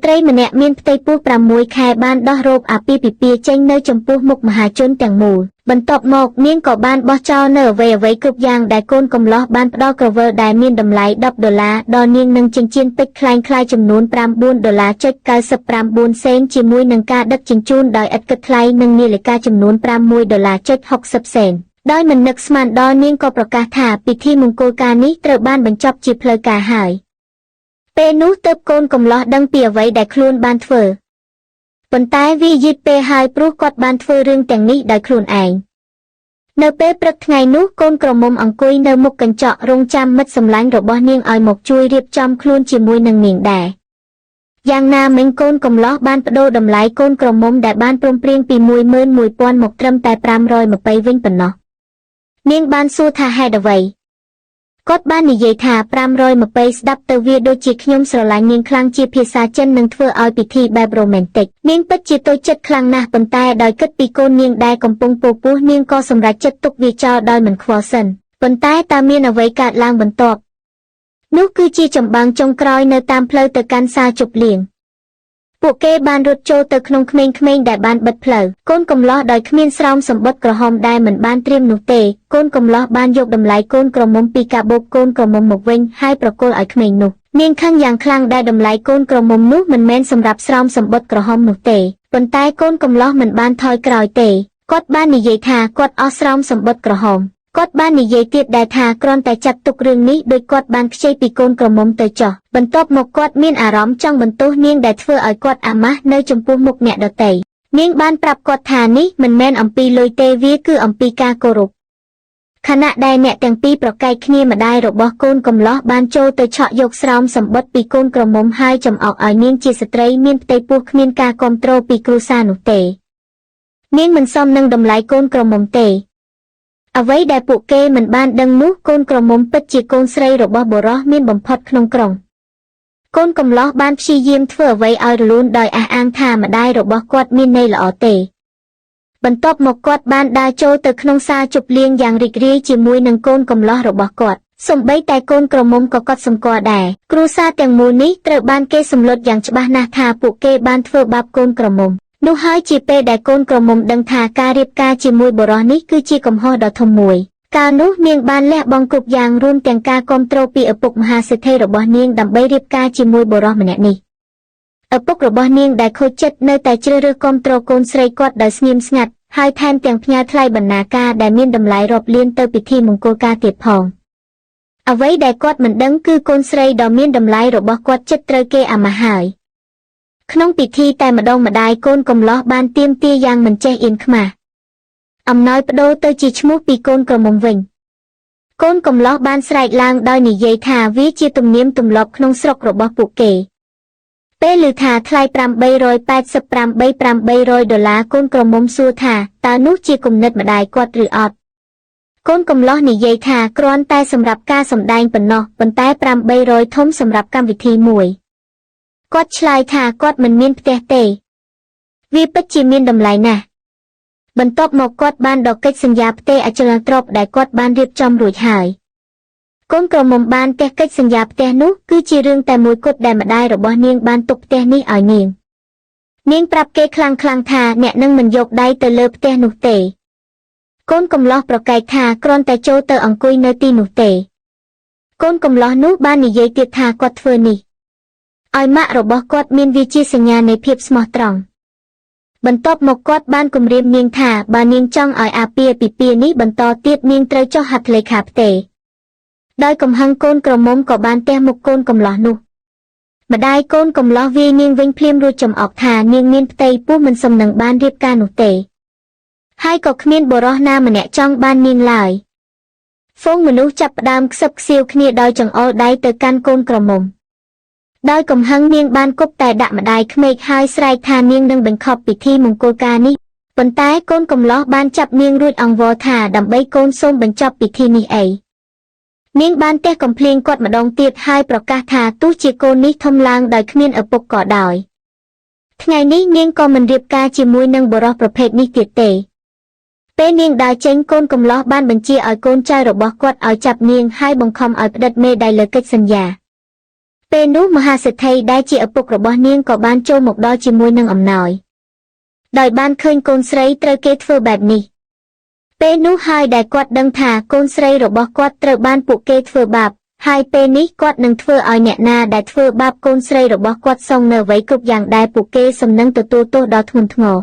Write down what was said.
ត្រីម្នាក់មានផ្ទៃពោះ6 ខែបានដោះរោគអាពាហ៍ពិពាហ៍ចេញនៅចំពោះមុខមហាជនទាំងមូលបន្ទាប់មកនាងក៏បានបោះចោលនៅអ្វីៗគ្រប់យ៉ាងដែលកូនកំលោះបានផ្ដល់ក្រវិលដែលមានតម្លៃ$10ដល់នាងនិងចិញ្ចៀនពេជ្រคล้ายៗចំនួន$9.99 សេនជាមួយនឹងការដឹកជញ្ជូនដោយឥតគិតថ្លៃនិងនាឡិកាចំនួន$6.60 សេនដោយមិននឹកស្មានដល់នាងក៏ប្រកាសថាពិធីមង្គលការនេះត្រូវបានបញ្ចប់ជាផ្លូវការហើយពេលនោះទើបកូនកំលោះដឹងពីអ្វីដែលខ្លួនបានធ្វើប៉ុន្តែវាយឺតពេលហើយព្រោះគាត់បានធ្វើរឿងទាំងនេះដោយខ្លួនឯងនៅពេលព្រឹកថ្ងៃនោះកូនក្រមុំអង្គុយនៅមុខកញ្ចក់រងចាំមិត្តសម្លាញ់របស់នាងឲ្យមកជួយរៀបចំខ្លួនជាមួយនឹងនាងដែរយ៉ាងណាមិញកូនកំលោះបានប្តូរតម្លៃកូនក្រមុំដែលបានព្រមព្រៀងពី11,000មកត្រឹមតែ520វិញប៉ុណ្ណោះនាងបានសួរថាហេតុអ្វីគាត់បាននិយាយថា520ស្ដាប់ទៅវាដូចជាខ្ញុំស្រឡាញ់នាងខ្លាំងជាភាសាចិននឹងធ្វើឲ្យពិធីបែបរ៉ូមែនទិកនាងពិតជាតូចចិត្តខ្លាំងណាស់ប៉ុន្តែដោយគិតពីកូននាងដែលកំពុងពោពោះនាងក៏សម្រេចចិត្តទុកវាចោលដោយមិនខ្វល់សិនប៉ុន្តែតើមានអ្វីកើតឡើងបន្ទាប់នោះគឺជាចម្បាំងចុងក្រោយនៅតាមផ្លូវទៅកាន់សាលជប់លៀងពួកគេបានរត់ចូលទៅក្នុងក្មេងៗដែលបានបិទផ្លូវកូនកំលោះដោយគ្មានស្រោមសម្បុត្រក្រហមដែលមិនបានត្រៀមនោះទេកូនកំលោះបានយកតម្លៃកូនក្រមុំពីកាបូបកូនក្រមុំមកវិញហើយប្រគល់ឲ្យក្មេងនោះនាងខឹងយ៉ាងខ្លាំងដែលតម្លៃកូនក្រមុំនោះមិនមែនសម្រាប់ស្រោមសម្បុត្រក្រហមនោះទេប៉ុន្តែកូនកំលោះមិនបានថយក្រោយទេគាត់បាននិយាយថាគាត់អស់ស្រោមសម្បុត្រក្រហមគាត់បាននិយាយទៀតដែរថាគ្រាន់តែចាត់ទុករឿងនេះដោយគាត់បានខ្ចីពីកូនក្រមុំទៅចោះបន្ទាប់មកគាត់មានអារម្មណ៍ចង់បន្ទោសនាងដែលធ្វើឲ្យគាត់អាម៉ាស់នៅចំពោះមុខអ្នកដទៃនាងបានប្រាប់គាត់ថានេះមិនមែនអំពីលុយទេវាគឺអំពីការគោរពខណៈដែលអ្នកទាំងពីរប្រកែកគ្នាម្ដាយរបស់កូនកំលោះបានចូលទៅឆក់យកស្រោមសម្បត្តិពីកូនក្រមុំហើយចំអកឲ្យនាងជាស្ត្រីមានផ្ទៃពោះគ្មានការគ្រប់គ្រងពីគ្រួសារនោះទេនាងមិនសមនឹងតម្លៃកូនក្រមុំទេអ្វីដែលពួកគេមិនបានដឹងនោះកូនក្រមុំពិតជាកូនស្រីរបស់បុរសមានបំផុតក្នុងក្រុងកូនកំលោះបានព្យាយាមធ្វើអ្វីឲ្យរលូនដោយអះអាងថាម្ដាយរបស់គាត់មានន័យល្អទេបន្ទាប់មកគាត់បានដើរចូលទៅក្នុងសាលជប់លៀងយ៉ាងរីករាយជាមួយនឹងកូនកំលោះរបស់គាត់សូម្បីតែកូនក្រមុំក៏កត់សម្គាល់ដែរគ្រួសារទាំងមូលនេះត្រូវបានគេសម្លុតយ៉ាងច្បាស់ណាស់ថាពួកគេបានធ្វើបាបកូនក្រមុំនោះហើយជាពេលដែលកូនក្រមុំដឹងថាការរៀបការជាមួយបុរសនេះគឺជាកំហុសដ៏ធំមួយកាលនោះនាងបានលះបង់គ្រប់យ៉ាងរួមទាំងការគ្រប់គ្រងពីឪពុកមហាសេដ្ឋីរបស់នាងដើម្បីរៀបការជាមួយបុរសម្នាក់នេះឪពុករបស់នាងដែលខូចចិត្តនៅតែជ្រើសរើសគ្រប់គ្រងកូនស្រីគាត់ដោយស្ងៀមស្ងាត់ហើយថែមទាំងផ្ញើថ្លៃបណ្ណាការដែលមានតម្លៃរាប់លានទៅពិធីមង្គលការទៀតផងអ្វីដែលគាត់មិនដឹងគឺកូនស្រីដ៏មានតម្លៃរបស់គាត់ចិត្តត្រូវគេអាម៉ាស់ហើយក្នុងពិធីតែម្ដងម្ដាយកូនកំលោះបានទាមទារយ៉ាងមិនចេះអៀនខ្មាសអំណោយប្តូរទៅជាឈ្មោះពីកូនក្រមុំវិញកូនកំលោះបានស្រែកឡើងដោយនិយាយថាវាជាទំនៀមទម្លាប់ក្នុងស្រុករបស់ពួកគេពេលឮថាថ្លៃ$888,800កូនក្រមុំសួរថាតើនោះជាគំនិតម្ដាយគាត់ឬអត់កូនកំលោះនិយាយថាគ្រាន់តែសម្រាប់ការសម្ដែងប៉ុណ្ណោះប៉ុន្តែ800ធំសម្រាប់កម្មវិធីមួយគាត់ឆ្លើយថាគាត់មិនមានផ្ទះទេវាពិតជាមានតម្លៃណាស់បន្ទាប់មកគាត់បានដកកិច្ចសន្យាផ្ទេរអចលនទ្រព្យដែលគាត់បានរៀបចំរួចហើយកូនក្រមុំបានផ្ទះកិច្ចសន្យាផ្ទះនោះគឺជារឿងតែមួយគត់ដែលម្ដាយរបស់នាងបានទុកផ្ទះនេះឲ្យនាងប្រាប់គេខ្លាំងៗថាអ្នកនឹងមិនយកដៃទៅលើផ្ទះនោះទេកូនកំលោះប្រកែកថាគ្រាន់តែចូលទៅអង្គុយនៅទីនោះទេកូនកំលោះនោះបាននិយាយទៀតថាគាត់ធ្វើនេះឲ្យម៉ាក់របស់គាត់មានវាជាសញ្ញានៃភាពស្មោះត្រង់បន្ទាប់មកគាត់បានគំរាមនាងថាបើនាងចង់ឲ្យអាពាហ៍ពិពាហ៍នេះបន្តទៀតនាងត្រូវចុះហត្ថលេខាផ្ទេរដោយកំហឹងកូនក្រមុំក៏បានទះមុខកូនកំលោះនោះម្ដាយកូនកំលោះវាយនាងវិញភ្លាមរួចចំអកថានាងមានផ្ទៃពោះមិនសមនឹងបានរៀបការនោះទេហើយក៏គ្មានបុរសណាម្នាក់ចង់បាននាងឡើយហ្វូងមនុស្សចាប់ផ្ដើមខ្សឹបខ្សៀវគ្នាដោយចង្អុលដៃទៅកាន់កូនក្រមុំដោយកំហឹងនាងបានគប់តែដាក់ម្ដាយក្មេកហើយស្រែកថានាងនឹងបង្ខប់ពិធីមង្គលការនេះប៉ុន្តែកូនកំលោះបានចាប់នាងរួចអង្វរថាដើម្បីកូនសូមបញ្ចប់ពិធីនេះអីនាងបានទះកំភ្លៀងគាត់ម្ដងទៀតហើយប្រកាសថាទោះជាកូននេះធំឡើងដោយគ្មានឪពុកក៏ដោយថ្ងៃនេះនាងក៏មិនរៀបការជាមួយនឹងបុរសប្រភេទនេះទៀតទេពេលនាងដើរចេញកូនកំលោះបានបញ្ជាឲ្យកូនចៅរបស់គាត់ឲ្យចាប់នាងហើយបង្ខំឲ្យផ្តិតមេដៃលើកិច្ចសន្យា ពេលនោះមហាសេដ្ឋីដែលជាឪពុករបស់នាងក៏បានចូលមកដល់ជាមួយនឹងអំណោយដោយបានឃើញកូនស្រីត្រូវគេធ្វើបែបនេះពេលនោះហើយដែលគាត់ដឹងថាកូនស្រីរបស់គាត់ត្រូវបានពួកគេធ្វើបាបហើយពេលនេះគាត់នឹងធ្វើឲ្យអ្នកណាដែលធ្វើបាបកូនស្រីរបស់គាត់សងនៅអ្វីគ្រប់យ៉ាងដែលពួកគេសំនឹងទទួលទោសដ៏ធ្ងន់ធ្ងរ